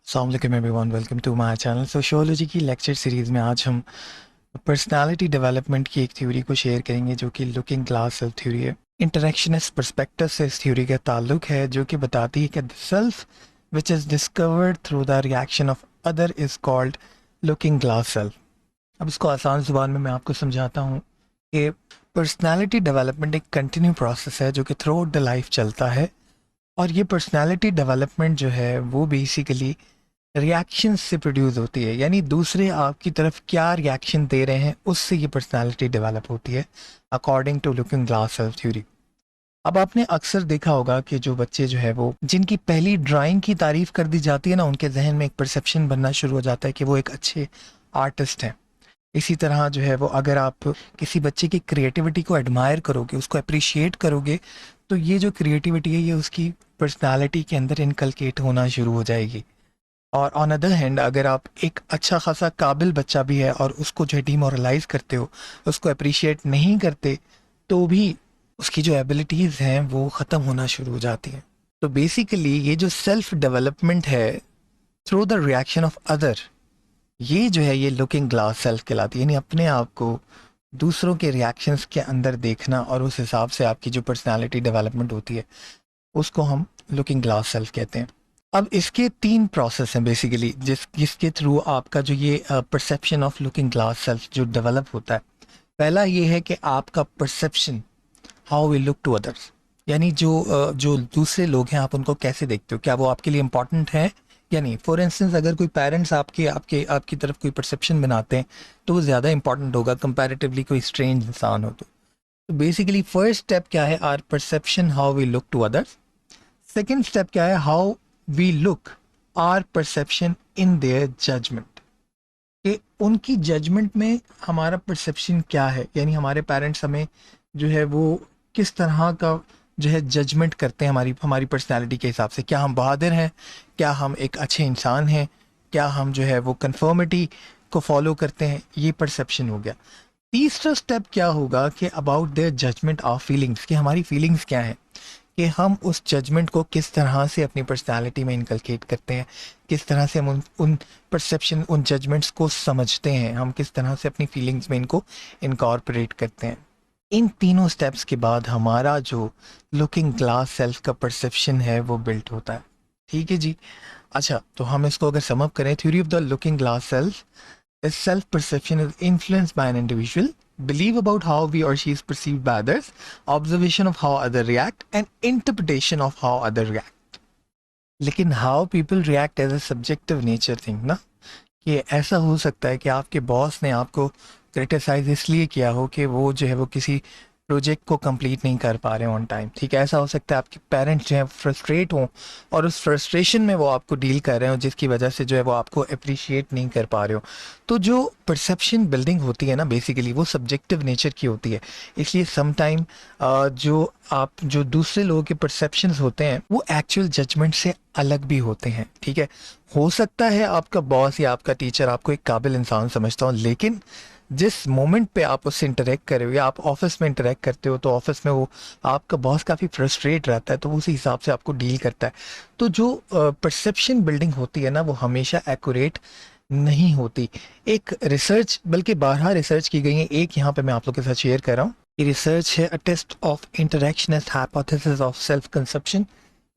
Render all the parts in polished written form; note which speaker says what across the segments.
Speaker 1: अस्सलाम वालेकुम everyone, welcome to my channel. Sociology की लेक्चर सीरीज़ में आज हम पर्सनालिटी डेवलपमेंट की एक थ्योरी को शेयर करेंगे जो कि लुकिंग ग्लास सेल्फ थ्योरी है। इंटरेक्शनिस्ट पर्सपेक्टिव से इस थ्योरी का ताल्लुक है जो कि बताती है कि the self which is discovered through the reaction of other is called looking glass self. अब इसको आसान ज़ुबान में मैं आपको समझाता हूँ कि पर्सनालिटी डेवलपमेंट एक कंटिन्यू प्रोसेस है जो कि थ्रू आउट द लाइफ चलता है। और ये पर्सनालिटी डेवलपमेंट जो है वो बेसिकली रिएक्शन से प्रोड्यूस होती है, यानी दूसरे आपकी तरफ क्या रिएक्शन दे रहे हैं उससे ये पर्सनालिटी डेवलप होती है according to looking glass self theory. अब आपने अक्सर देखा होगा कि जो बच्चे जो है वो जिनकी पहली ड्राइंग की तारीफ कर दी जाती है ना, उनके जहन में एक परसेप्शन बनना शुरू हो जाता है कि वो एक अच्छे आर्टिस्ट हैं। इसी तरह जो है वो अगर आप किसी बच्चे की क्रिएटिविटी को एडमायर करोगे, उसको अप्रिशिएट करोगे, तो ये जो क्रिएटिविटी है ये उसकी पर्सनालिटी के अंदर इनकलकेट होना शुरू हो जाएगी। और ऑन अदर हैंड अगर आप एक अच्छा खासा काबिल बच्चा भी है और उसको जो है डिमोरलाइज करते हो, उसको अप्रिशिएट नहीं करते, तो भी उसकी जो एबिलिटीज़ हैं वो ख़त्म होना शुरू हो जाती हैं। तो बेसिकली ये जो सेल्फ डेवलपमेंट है through the reaction of other, ये जो है ये लुकिंग ग्लास सेल्फ कहलाती है, यानी अपने आप को दूसरों के रिएक्शंस के अंदर देखना और उस हिसाब से आपकी जो पर्सनालिटी डेवलपमेंट होती है उसको हम लुकिंग ग्लास सेल्फ कहते हैं। अब इसके तीन प्रोसेस हैं बेसिकली जिसके थ्रू आपका जो ये perception of looking glass self जो डेवलप होता है। पहला ये है कि आपका perception, how we look to others, यानी जो दूसरे लोग हैं आप उनको कैसे देखते हो, क्या वो आपके लिए इम्पोर्टेंट है या नहीं। फॉर इंस्टेंस अगर कोई पेरेंट्स आपके आपके आपकी तरफ कोई परसेप्शन बनाते हैं तो वो ज़्यादा इंपॉर्टेंट होगा कंपैरेटिवली कोई स्ट्रेंज इंसान हो तो बेसिकली फर्स्ट स्टेप क्या है, our perception how we look to others. Second step क्या है, how we look our perception in their judgement, कि उनकी जजमेंट में हमारा परसेप्शन क्या है, यानी हमारे पेरेंट्स हमें जो है वो किस तरह का जो है जजमेंट करते हैं हमारी हमारी पर्सनैलिटी के हिसाब से। क्या हम बहादुर हैं, क्या हम एक अच्छे इंसान हैं, क्या हम जो है वो कन्फर्मिटी को फॉलो करते हैं, ये परसेप्शन हो गया। तीसरा स्टेप क्या होगा कि about their judgement of feelings, कि हमारी फीलिंग्स क्या हैं, कि हम उस जजमेंट को किस तरह से अपनी पर्सनालिटी में इनकलकेट करते हैं, किस तरह से हम उन परसेप्शन उन जजमेंट्स को समझते हैं, हम किस तरह से अपनी फीलिंग्स में इनको इनकॉर्पोरेट करते हैं। इन तीनों स्टेप्स के बाद हमारा जो लुकिंग ग्लास सेल्फ का परसेप्शन है वो बिल्ट होता है। ठीक है जी। अच्छा, तो हम इसको अगर समअप करें, theory of the looking glass self is self-perception is influenced by an individual, belief about how we or she is perceived by others, observation of how others react, and interpretation of how others react. लेकिन how people react as a subjective nature thing ना, कि ऐसा हो सकता है कि आपके boss ने आपको क्रिटिसाइज इसलिए किया हो कि वो जो है वो किसी प्रोजेक्ट को कंप्लीट नहीं कर पा रहे ऑन टाइम। ठीक है, ऐसा हो सकता है आपके पेरेंट्स जो है फ्रस्ट्रेट हों और उस फ्रस्ट्रेशन में वो आपको डील कर रहे हो जिसकी वजह से जो है वो आपको अप्रिशिएट नहीं कर पा रहे हो। तो जो परसेप्शन बिल्डिंग होती है ना बेसिकली वो सब्जेक्टिव नेचर की होती है। इसलिए सम टाइम जो दूसरे लोगों के परसेप्शंस होते हैं वो एक्चुअल जजमेंट से अलग भी होते हैं। ठीक है, हो सकता है आपका बॉस या आपका टीचर आपको एक काबिल इंसान समझता हो, लेकिन जिस मोमेंट पे आप उससे इंटरेक्ट कर रहे हो या आप ऑफिस में इंटरेक्ट करते हो तो ऑफिस में वो आपका बॉस काफ़ी फ्रस्ट्रेट रहता है तो उसी हिसाब से आपको डील करता है। तो जो परसेप्शन बिल्डिंग होती है ना वो हमेशा एक्यूरेट नहीं होती। एक रिसर्च, बल्कि 12 रिसर्च की गई है, एक यहाँ पे मैं आप लोग के साथ शेयर कर रहा हूँ। ये रिसर्च है a test of interactionist hypothesis of self conception,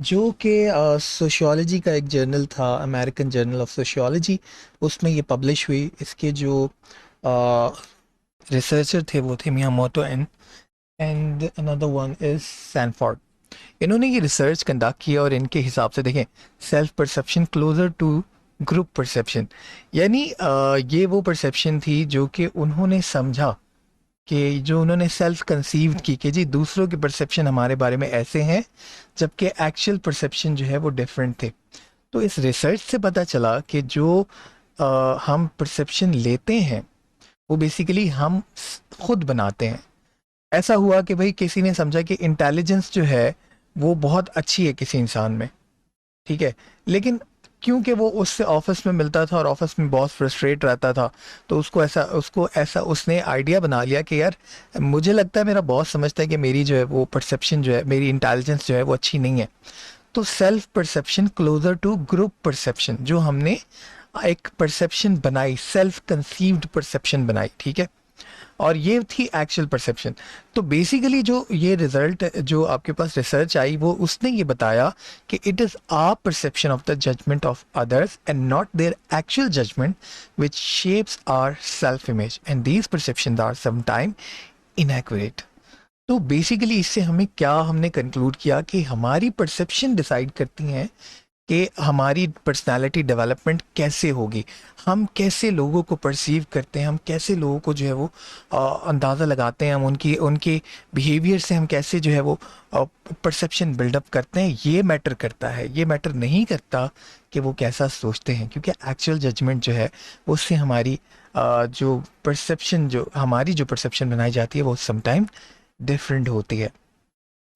Speaker 1: जो कि सोशियोलॉजी का एक जर्नल था, अमेरिकन जर्नल ऑफ सोशियोलॉजी, उसमें ये पब्लिश हुई। इसके जो रिसर्चर थे वो थे Miyamoto and another one is Sanford. इन्होंने ये रिसर्च कंडक्ट किया और इनके हिसाब से देखें self perception closer to group perception, यानी ये वो परसेप्शन थी जो कि उन्होंने समझा कि जो उन्होंने सेल्फ कंसीव्ड की कि जी दूसरों के परसेप्शन हमारे बारे में ऐसे हैं जबकि एक्चुअल परसेप्शन जो है वो डिफरेंट थे। तो इस रिसर्च से पता चला कि जो हम परसेप्शन लेते हैं वो बेसिकली हम खुद बनाते हैं। ऐसा हुआ कि भाई किसी ने समझा कि इंटेलिजेंस जो है वो बहुत अच्छी है किसी इंसान में, ठीक है, लेकिन क्योंकि वो उससे ऑफिस में मिलता था और ऑफिस में बहुत फ्रस्ट्रेट रहता था तो उसको ऐसा उसने आइडिया बना लिया कि यार मुझे लगता है मेरा बॉस समझता है कि मेरी जो है वो परसेप्शन जो है, मेरी इंटेलिजेंस जो है वो अच्छी नहीं है। तो self perception closer to group perception, जो हमने एक परसेप्शन बनाई, सेल्फ कंसीव्ड परसेप्शन बनाई, ठीक है, और ये थी एक्चुअल परसेप्शन। तो बेसिकली जो ये रिजल्ट जो आपके पास रिसर्च आई वो उसने ये बताया कि it is our perception of the judgement of others and not their actual judgement which shapes our self image and these perceptions are sometime inaccurate. तो बेसिकली इससे हमें क्या हमने कंक्लूड किया कि हमारी परसेप्शन डिसाइड करती हैं कि हमारी पर्सनालिटी डेवलपमेंट कैसे होगी, हम कैसे लोगों को परसीव करते हैं, हम कैसे लोगों को जो है वो अंदाज़ा लगाते हैं, हम उनकी उनके बिहेवियर से हम कैसे जो है वो परसेप्शन बिल्डअप करते हैं, ये मैटर करता है। ये मैटर नहीं करता कि वो कैसा सोचते हैं, क्योंकि एक्चुअल जजमेंट जो है उससे हमारी जो परसेप्शन जो हमारी जो परसेप्शन बनाई जाती है वो समटाइम डिफरेंट होती है।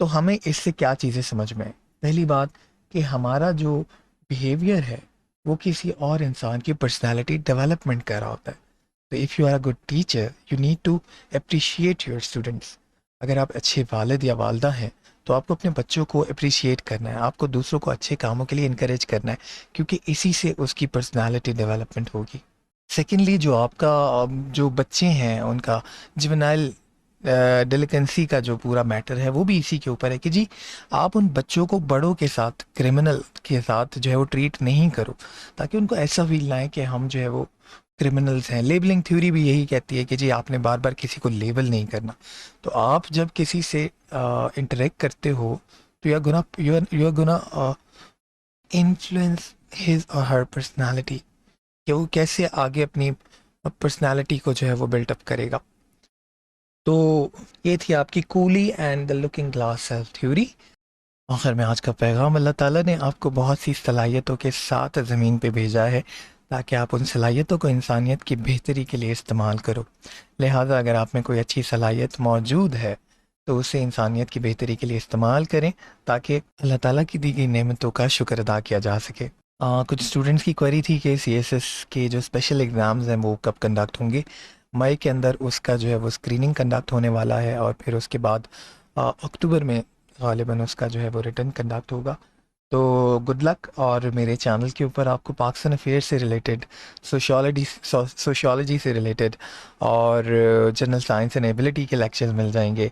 Speaker 1: तो हमें इससे क्या चीज़ें समझ में आई? पहली बात कि हमारा जो बिहेवियर है वो किसी और इंसान की पर्सनालिटी डेवलपमेंट कर रहा होता है। तो if you are a good teacher you need to appreciate your students. अगर आप अच्छे वालिद या वालदा हैं तो आपको अपने बच्चों को अप्रिशिएट करना है, आपको दूसरों को अच्छे कामों के लिए इनकरेज करना है, क्योंकि इसी से उसकी पर्सनालिटी डेवलपमेंट होगी। सेकेंडली जो आपका जो बच्चे हैं उनका जुवेनाइल डिलिकेंसी का जो पूरा मैटर है वो भी इसी के ऊपर है कि जी आप उन बच्चों को बड़ों के साथ, क्रिमिनल के साथ जो है वो ट्रीट नहीं करो, ताकि उनको ऐसा फील ना है कि हम जो है वो क्रिमिनल्स हैं। लेबलिंग थ्योरी भी यही कहती है कि जी आपने बार बार किसी को लेबल नहीं करना। तो आप जब किसी से इंटरेक्ट करते हो तो you are gonna influence his और हर पर्सनालिटी, कि वो कैसे आगे अपनी पर्सनालिटी को जो है वो बिल्टअप करेगा। तो ये थी आपकी coolie and the looking glass self theory. आखिर में आज का पैगाम, अल्लाह ताला ने आपको बहुत सी सलाहियतों के साथ ज़मीन पे भेजा है ताकि आप उन सलाहियतों को इंसानियत की बेहतरी के लिए इस्तेमाल करो। लिहाजा अगर आप में कोई अच्छी सलाहियत मौजूद है तो उसे इंसानियत की बेहतरी के लिए इस्तेमाल करें, ताकि अल्लाह ताला की दी गई नेमतों का शुक्र अदा किया जा सके। कुछ स्टूडेंट्स की क्वेरी थी कि CSS के जो स्पेशल एग्ज़ाम्स हैं वो कब कंडक्ट होंगे। मई के अंदर उसका जो है वो स्क्रीनिंग कंडक्ट होने वाला है और फिर उसके बाद अक्टूबर में गालिबन उसका जो है वो रिटर्न कंडक्ट होगा। तो गुड लक। और मेरे चैनल के ऊपर आपको पाकिस्तान अफेयर्स से रिलेटेड, सोशियोलॉजी से रिलेटेड और जनरल साइंस एंड एबिलिटी के लेक्चर्स मिल जाएंगे।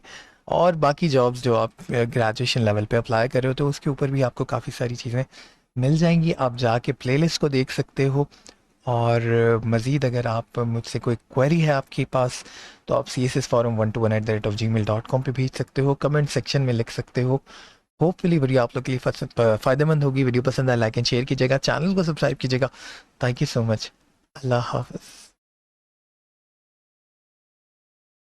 Speaker 1: और बाकी जॉब्स जो आप ग्रेजुएशन लेवल पे अप्लाई कर रहे हो तो उसके ऊपर भी आपको काफ़ी सारी चीज़ें मिल जाएंगी। आप जाके प्लेलिस्ट को देख सकते हो। और मज़ीद अगर आप मुझसे कोई क्वेरी है आपके पास तो आप csforum121@gmail.com पे भेज सकते हो, कमेंट सेक्शन में लिख सकते हो। होपफुली वीडियो आप लोग के लिए फ़ायदेमंद होगी। वीडियो पसंद आए लाइक एंड शेयर कीजिएगा, चैनल को सब्सक्राइब कीजिएगा। Thank you so much. अल्लाह हाफ़िज़।